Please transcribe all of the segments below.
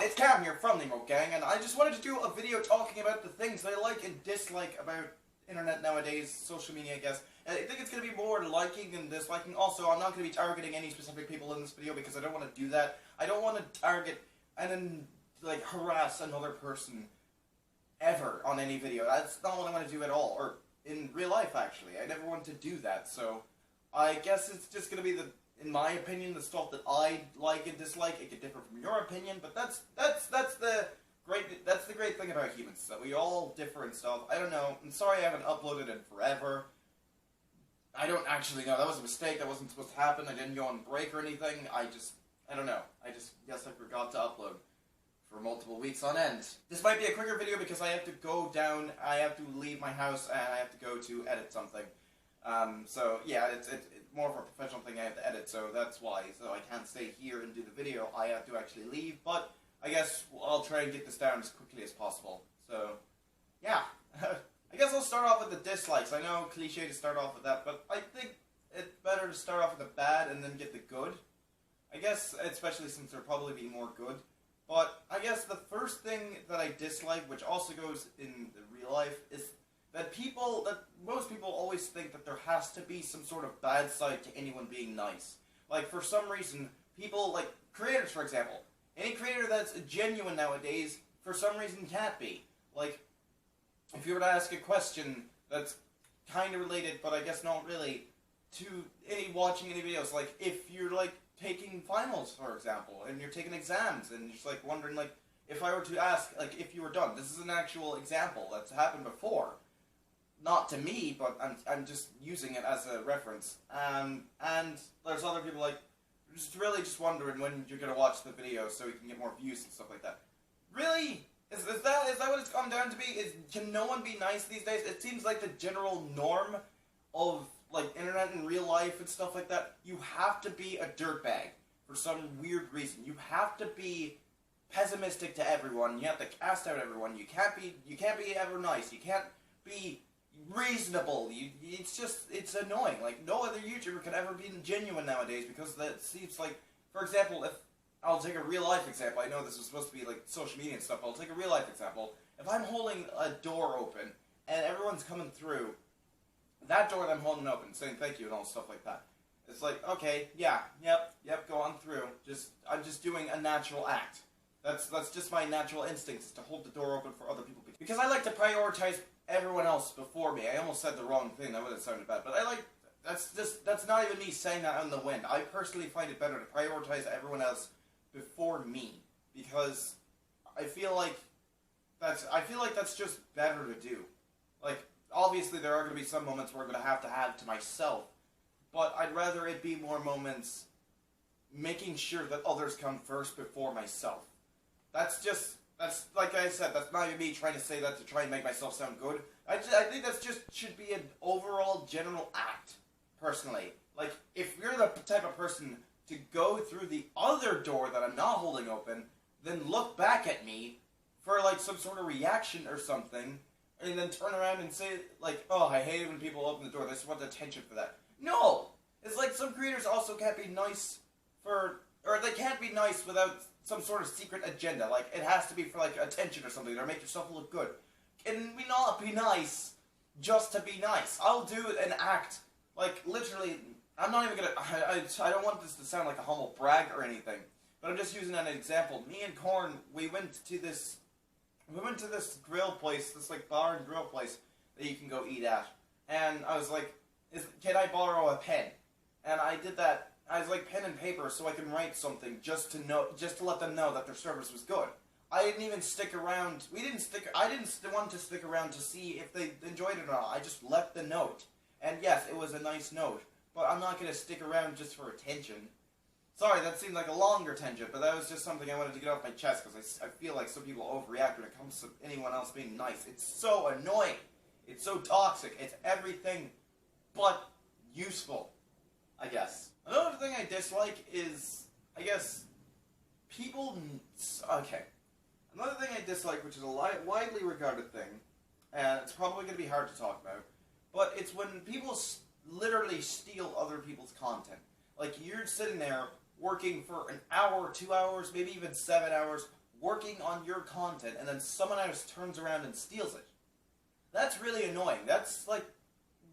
it's Cam here from the Remote Gang, and I just wanted to do a video talking about the things that I like and dislike about internet nowadays, social media I guess. And I think it's going to be more liking than disliking. Also, I'm not going to be targeting any specific people in this video because I don't want to do that. I don't want to target and then, like, harass another person ever on any video. That's not what I want to do at all, or in real life actually. I never want to do that, so I guess it's just going to be in my opinion, the stuff that I like and dislike. It could differ from your opinion, but that's the great thing about humans, is that we all differ in stuff. I don't know. I'm sorry I haven't uploaded in forever. I don't actually know. That was a mistake. That wasn't supposed to happen. I didn't go on break or anything. I don't know. I guess I forgot to upload for multiple weeks on end. This might be a quicker video because I have to go down, I have to leave my house, and I have to go to edit something. So yeah, it's more of a professional thing I have to edit, so that's why. So I can't stay here and do the video. I have to actually leave, but I guess I'll try and get this down as quickly as possible. So, yeah. I guess I'll start off with the dislikes. I know, cliche to start off with that, but I think it's better to start off with the bad and then get the good. I guess, especially since there'll probably be more good. But I guess the first thing that I dislike, which also goes in the real life, is that most people always think that there has to be some sort of bad side to anyone being nice. Like, for some reason, people, like, creators, for example. Any creator that's genuine nowadays, for some reason, can't be. Like, if you were to ask a question that's kind of related, but I guess not really, to watching any videos, like, if you're, like, taking finals, for example, and you're taking exams, and you're just, like, wondering, like, if I were to ask, like, if you were done. This is an actual example that's happened before. Not to me, but I'm just using it as a reference. And there's other people, like, just wondering when you're going to watch the video so we can get more views and stuff like that. Really? Is that what it's come down to be? Can no one be nice these days? It seems like the general norm of, like, internet and real life and stuff like that. You have to be a dirtbag for some weird reason. You have to be pessimistic to everyone. You have to cast out everyone. You can't be ever nice. You can't be reasonable. It's annoying. Like, no other YouTuber can ever be genuine nowadays, because that seems like, for example, if I'll take a real life example. I know this is supposed to be like social media and stuff, but I'll take a real life example. If I'm holding a door open and everyone's coming through, that door that I'm holding open, saying thank you and all stuff like that, it's like, okay, yeah, yep, go on through. I'm just doing a natural act. That's just my natural instinct, is to hold the door open for other people, because I like to prioritize everyone else before me. I almost said the wrong thing. That would have sounded bad, but that's not even me saying that on the wind. I personally find it better to prioritize everyone else before me, because I feel like that's just better to do. Like, obviously there are going to be some moments where I'm going to have to myself, but I'd rather it be more moments making sure that others come first before myself. That's like I said, that's not even me trying to say that to try and make myself sound good. I think that's just should be an overall general act, personally. Like, if you're the type of person to go through the other door that I'm not holding open, then look back at me for, like, some sort of reaction or something, and then turn around and say, like, oh, I hate it when people open the door, they just want attention for that. No! It's like some creators also can't be nice or they can't be nice without some sort of secret agenda. Like, it has to be for, like, attention or something, or make yourself look good. Can we not be nice just to be nice? I'll do an act, like, literally, I'm not even gonna, I don't want this to sound like a humble brag or anything, but I'm just using an example. Me and Korn, we went to this grill place, this, like, bar and grill place that you can go eat at, and I was like, can I borrow a pen? And I did that. I was like, pen and paper, so I can write something just to let them know that their service was good. I didn't even stick around. I didn't want to stick around to see if they enjoyed it or not. I just left the note. And yes, it was a nice note, but I'm not going to stick around just for attention. Sorry, that seemed like a longer tangent, but that was just something I wanted to get off my chest, because I feel like some people overreact when it comes to anyone else being nice. It's so annoying. It's so toxic. It's everything but useful, I guess. Another thing I dislike is, I guess, people... Okay. Another thing I dislike, which is a widely regarded thing, and it's probably going to be hard to talk about, but it's when people literally steal other people's content. Like, you're sitting there working for an hour, 2 hours, maybe even 7 hours, working on your content and then someone else turns around and steals it. That's really annoying. That's like,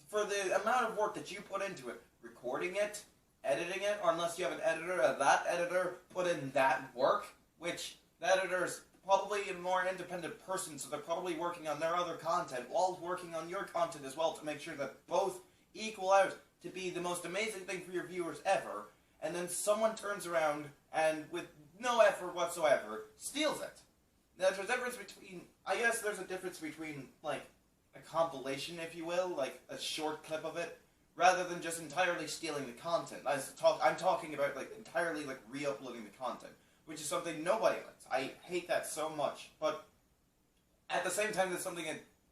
for the amount of work that you put into it, recording it, editing it, or unless you have an editor, that editor put in that work, which the editor's probably a more independent person, so they're probably working on their other content while working on your content as well to make sure that both equal out to be the most amazing thing for your viewers ever, and then someone turns around and with no effort whatsoever steals it. Now there's a difference between, I guess there's a difference between like a compilation, if you will, like a short clip of it, rather than just entirely stealing the content. I'm talking about like entirely like re-uploading the content, which is something nobody likes. I hate that so much, but at the same time that's something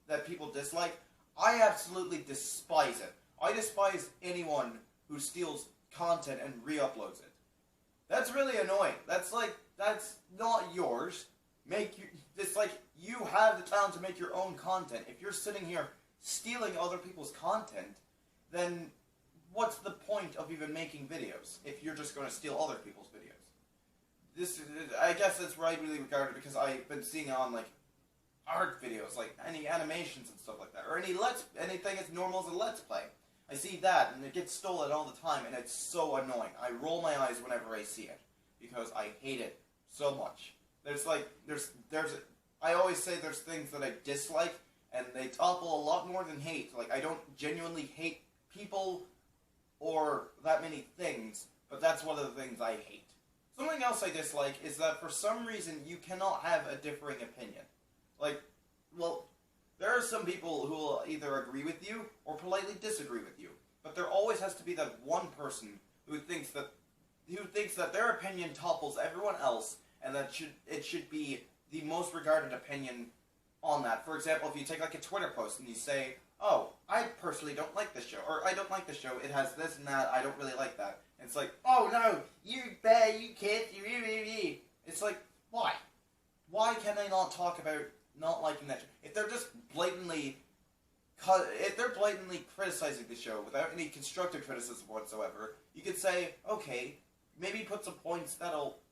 that people dislike, I absolutely despise it. I despise anyone who steals content and re-uploads it. That's really annoying. That's not yours. It's like you have the talent to make your own content. If you're sitting here stealing other people's content, then what's the point of even making videos if you're just going to steal other people's videos? I guess that's where I really regard it, because I've been seeing it on like art videos, like any animations and stuff like that, or anything as normal as a Let's Play. I see that, and it gets stolen all the time, and it's so annoying. I roll my eyes whenever I see it, because I hate it so much. I always say there's things that I dislike, and they topple a lot more than hate. Like, I don't genuinely hate people or that many things, but that's one of the things I hate. Something else I dislike is that for some reason you cannot have a differing opinion. Like, well, there are some people who will either agree with you or politely disagree with you, but there always has to be that one person who thinks that their opinion topples everyone else, and that it should be the most regarded opinion on that. For example, if you take like a Twitter post and you say, "Oh, I personally don't like this show," or "I don't like this show, it has this and that, I don't really like that." And it's like, "Oh no, you're bad, you can't, you." It's like, why? Why can I not talk about not liking that show? If they're just blatantly criticizing the show without any constructive criticism whatsoever, you could say, okay, maybe put some points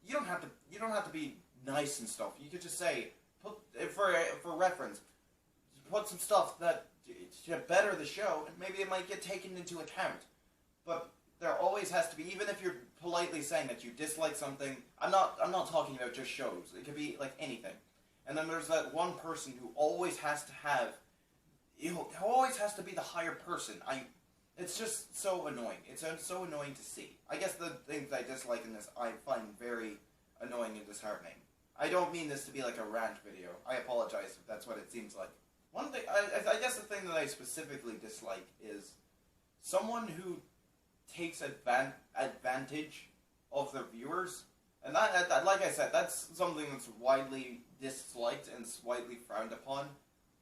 you don't have to be nice and stuff. You could just say, for reference, put some stuff that to better the show, and maybe it might get taken into account. But there always has to be, even if you're politely saying that you dislike something, I'm not talking about just shows. It could be like anything. And then there's that one person who always has to be the higher person. It's just so annoying. It's so annoying to see. I guess the things I dislike in this I find very annoying and disheartening. I don't mean this to be like a rant video. I apologize if that's what it seems like. One thing, I guess the thing that I specifically dislike is someone who takes advantage of their viewers. And that, like I said, that's something that's widely disliked and widely frowned upon.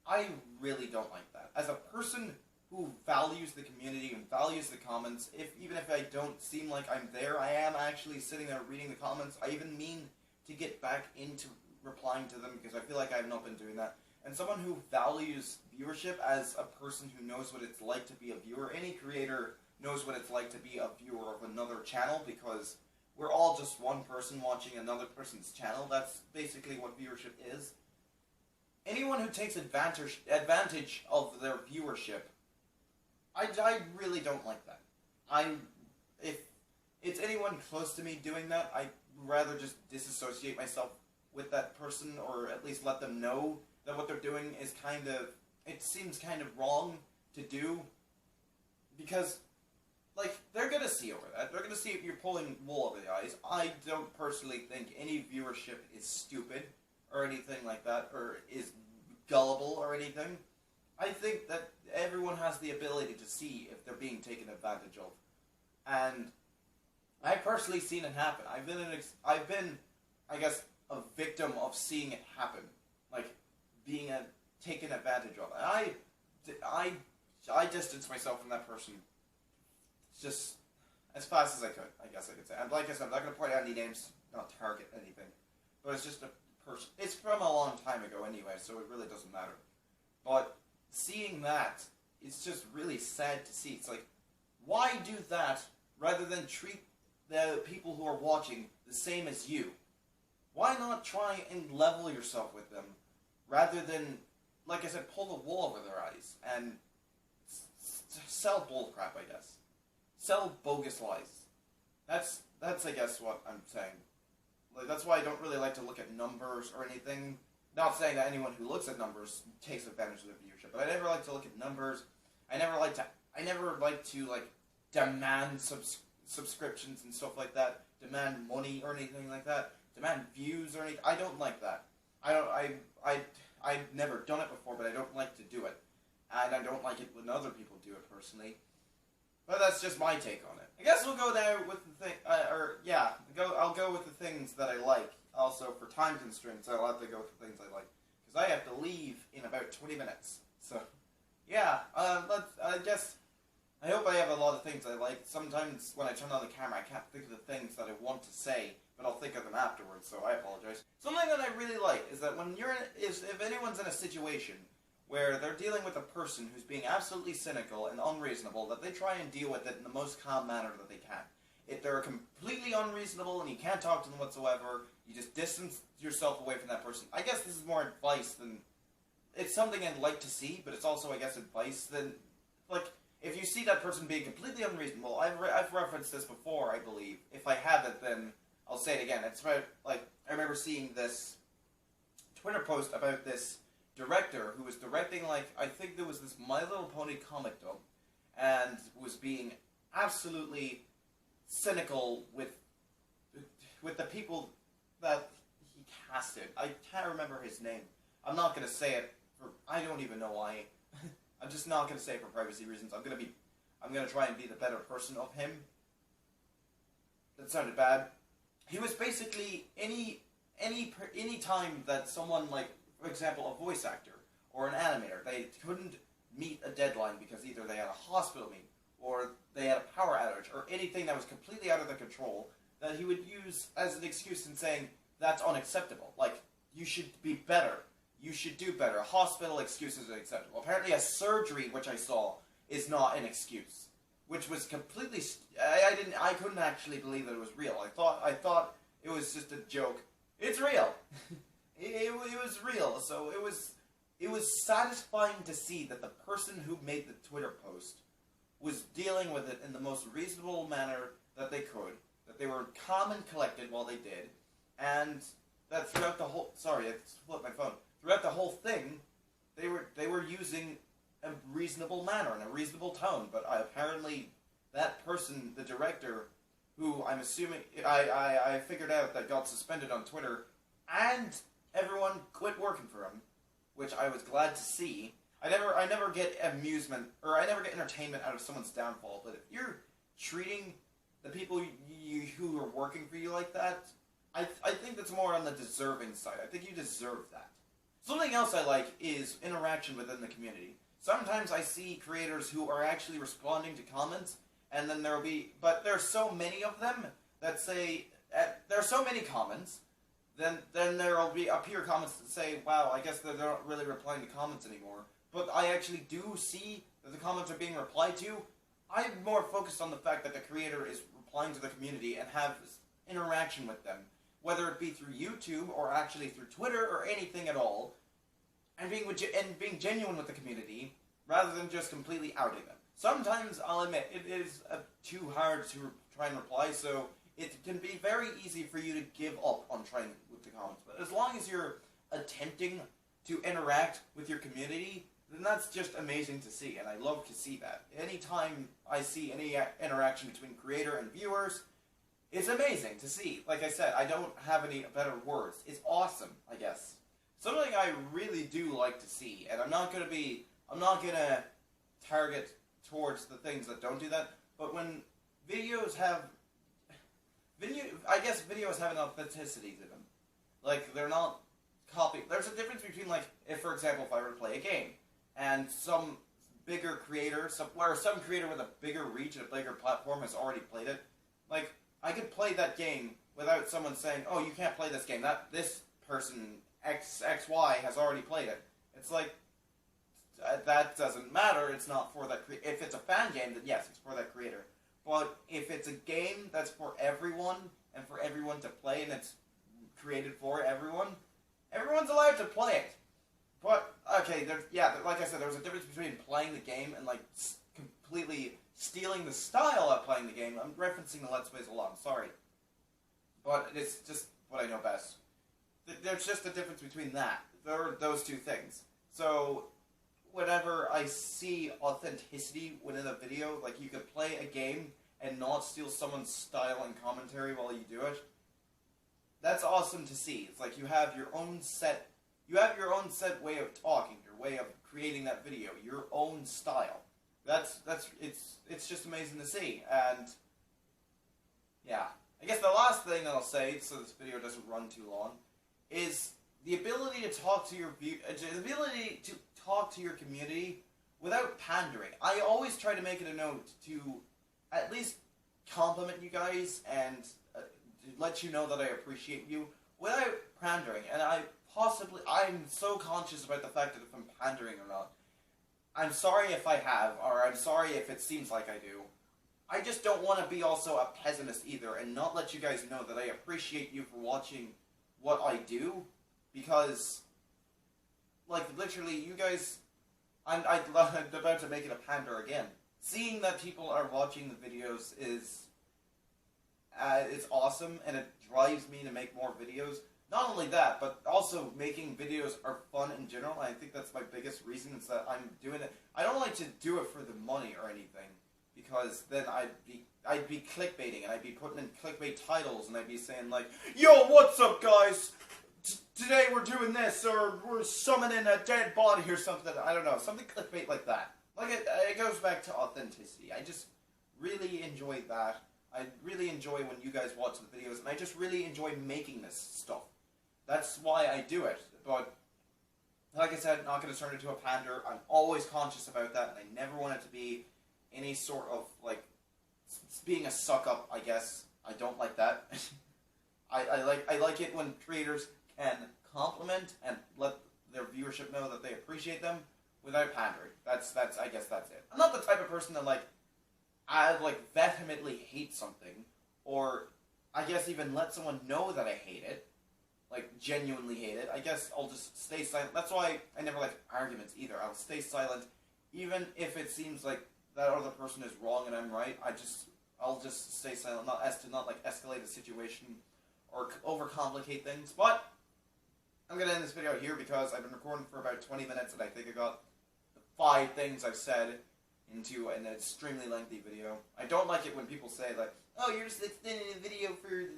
I really don't like that. As a person who values the community and values the comments, even if I don't seem like I'm there, I am actually sitting there reading the comments. I even mean to get back into replying to them, because I feel like I have not been doing that. And someone who values viewership as a person who knows what it's like to be a viewer. Any creator knows what it's like to be a viewer of another channel, because we're all just one person watching another person's channel. That's basically what viewership is. Anyone who takes advantage of their viewership, I really don't like that. If it's anyone close to me doing that, I'd rather just disassociate myself with that person, or at least let them know that what they're doing is it seems kind of wrong to do, because, like, they're gonna see over that. They're gonna see if you're pulling wool over the eyes. I don't personally think any viewership is stupid, or anything like that, or is gullible or anything. I think that everyone has the ability to see if they're being taken advantage of. And I've personally seen it happen. I've been, I guess, a victim of seeing it happen. Like, being taken advantage of. And I distanced myself from that person just as fast as I could, I guess I could say. And like I said, I'm not going to point out any names, not target anything. But it's just a person. It's from a long time ago anyway, so it really doesn't matter. But seeing that, it's just really sad to see. It's like, why do that rather than treat the people who are watching the same as you? Why why not try and level yourself with them, rather than, like I said, pull the wool over their eyes and sell bullcrap, I guess. Sell bogus lies. That's I guess what I'm saying. Like, that's why I don't really like to look at numbers or anything. Not saying that anyone who looks at numbers takes advantage of their viewership, but I never like to look at numbers. I never like to like demand subscriptions and stuff like that. Demand money or anything like that. Demand views or anything. I don't like that. I've never done it before, but I don't like to do it. And I don't like it when other people do it personally. But that's just my take on it. I guess we'll go now with the thing, I'll go with the things that I like. Also, for time constraints, I'll have to go with the things I like. Because I have to leave in about 20 minutes. So, yeah, I guess, I hope I have a lot of things I like. Sometimes when I turn on the camera, I can't think of the things that I want to say, but I'll think of them afterwards, so I apologize. Something that I really like is that when if anyone's in a situation where they're dealing with a person who's being absolutely cynical and unreasonable, that they try and deal with it in the most calm manner that they can. If they're completely unreasonable and you can't talk to them whatsoever, you just distance yourself away from that person. I guess this is more advice than... It's something I'd like to see, but it's also, I guess, advice than... Like, if you see that person being completely unreasonable, I've referenced this before, I believe. If I haven't, then I'll say it again. It's about, like, I remember seeing this Twitter post about this director who was directing, like, I think there was this My Little Pony comic dub, and was being absolutely cynical with the people that he casted. I can't remember his name. I'm not going to say it for, I don't even know why. I'm just not going to say it for privacy reasons. I'm going to try and be the better person of him. That sounded bad. He was basically any time that someone, like, for example, a voice actor or an animator, they couldn't meet a deadline because either they had a hospital meeting or they had a power outage or anything that was completely out of their control, that he would use as an excuse in saying, that's unacceptable. Like, you should be better. You should do better. Hospital excuses are acceptable. Apparently a surgery, which I saw, is not an excuse. Which was completely... I couldn't actually believe that it was real. I thought it was just a joke. It's real. It was real. So it was satisfying to see that the person who made the Twitter post was dealing with it in the most reasonable manner that they could. That they were calm and collected while they did. And that throughout the whole... Sorry, I flipped my phone. Throughout the whole thing, they were using a reasonable manner and a reasonable tone, but apparently that person, the director, who I'm assuming I figured out that got suspended on Twitter, and everyone quit working for him, which I was glad to see. I never get amusement, or I never get entertainment out of someone's downfall, but if you're treating the people who are working for you like that, I think that's more on the deserving side. I think you deserve that. Something else I like is interaction within the community. Sometimes I see creators who are actually responding to comments, and then but there are so many of them that say, there are so many comments, then there will appear comments that say, wow, I guess they're not really replying to comments anymore. But I actually do see that the comments are being replied to. I'm more focused on the fact that the creator is replying to the community and have interaction with them, whether it be through YouTube or actually through Twitter or anything at all, and being genuine with the community rather than just completely outing them. Sometimes, I'll admit, it is too hard to try and reply, so it can be very easy for you to give up on trying with the comments. But as long as you're attempting to interact with your community, then that's just amazing to see, and I love to see that. Anytime I see any interaction between creator and viewers, it's amazing to see. Like I said, I don't have any better words. It's awesome, I guess. Something I really do like to see, and I'm not gonna target towards the things that don't do that, but when videos have an authenticity to them. Like, they're not copy. There's a difference between, like, if, for example, if I were to play a game, and some bigger creator, some creator with a bigger reach and a bigger platform has already played it, like, I could play that game without someone saying, oh, you can't play this game, this person, XY, has already played it. It's like, that doesn't matter, it's not for that creator. If it's a fan game, then yes, it's for that creator. But if it's a game that's for everyone, and for everyone to play, and it's created for everyone. Everyone's allowed to play it. But, okay, like I said, there's a difference between playing the game and, like, completely stealing the style of playing the game. I'm referencing the Let's Plays a lot, I'm sorry. But it's just what I know best. There's just a difference between that. There are those two things. So, whenever I see authenticity within a video, like you could play a game and not steal someone's style and commentary while you do it, that's awesome to see. It's like you have your own set way of talking, your way of creating that video, your own style. It's just amazing to see. And yeah, I guess the last thing I'll say, so this video doesn't run too long, is the ability to talk to your community without pandering. I always try to make it a note to at least compliment you guys and to let you know that I appreciate you without pandering. And I'm so conscious about the fact that if I'm pandering or not. I'm sorry if I have, or I'm sorry if it seems like I do. I just don't want to be also a pessimist either and not let you guys know that I appreciate you for watching what I do, because, like, literally, you guys, I'm about to make it a pander again. Seeing that people are watching the videos is awesome, and it drives me to make more videos. Not only that, but also making videos are fun in general. I think that's my biggest reason, is that I'm doing it. I don't like to do it for the money or anything, because then I'd be clickbaiting, and I'd be putting in clickbait titles, and I'd be saying like, "Yo, what's up, guys? Today we're doing this, or we're summoning a dead body or something." I don't know, something clickbait like that. Like it goes back to authenticity. I just really enjoy that. I really enjoy when you guys watch the videos, and I just really enjoy making this stuff. That's why I do it. But like I said, not going to turn into a pander. I'm always conscious about that, and I never want it to be any sort of, like, being a suck-up, I guess. I don't like that. I like it when creators can compliment and let their viewership know that they appreciate them without pandering. I guess that's it. I'm not the type of person that, I vehemently hate something, or I guess even let someone know that I hate it, like, genuinely hate it. I guess I'll just stay silent. That's why I never like arguments either. I'll stay silent, even if it seems like that other person is wrong and I'm right. I'll just stay silent, not escalate the situation or overcomplicate things. But I'm gonna end this video here because I've been recording for about 20 minutes, and I think I got the 5 things I've said into an extremely lengthy video. I don't like it when people say, like, "Oh, you're just extending the video for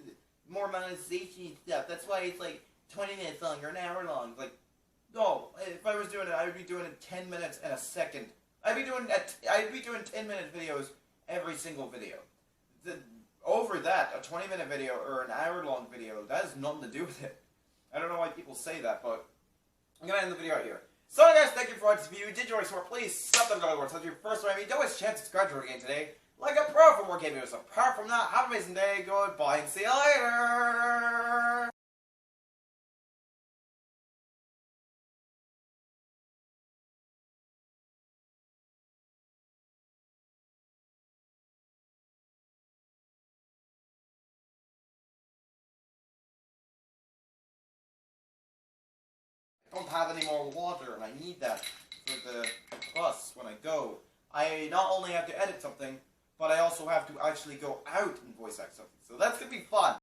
more monetization stuff. That's why it's like 20 minutes long or an hour long." Like, no. If I was doing it, I would be doing it 10 minutes and a second. I'd be doing 10-minute videos every single video. Over that, a 20-minute video or an hour-long video, that has nothing to do with it. I don't know why people say that, but I'm gonna end the video here. So guys, thank you for watching this video. If you did enjoy this, please sub the video. If you're first time, don't waste a chance to subscribe to our game today. Like a pro for more game videos. Apart from that, have an amazing day, goodbye, and see you later! I don't have any more water, and I need that for the bus when I go. I not only have to edit something, but I also have to actually go out and voice act something. So that's going to be fun.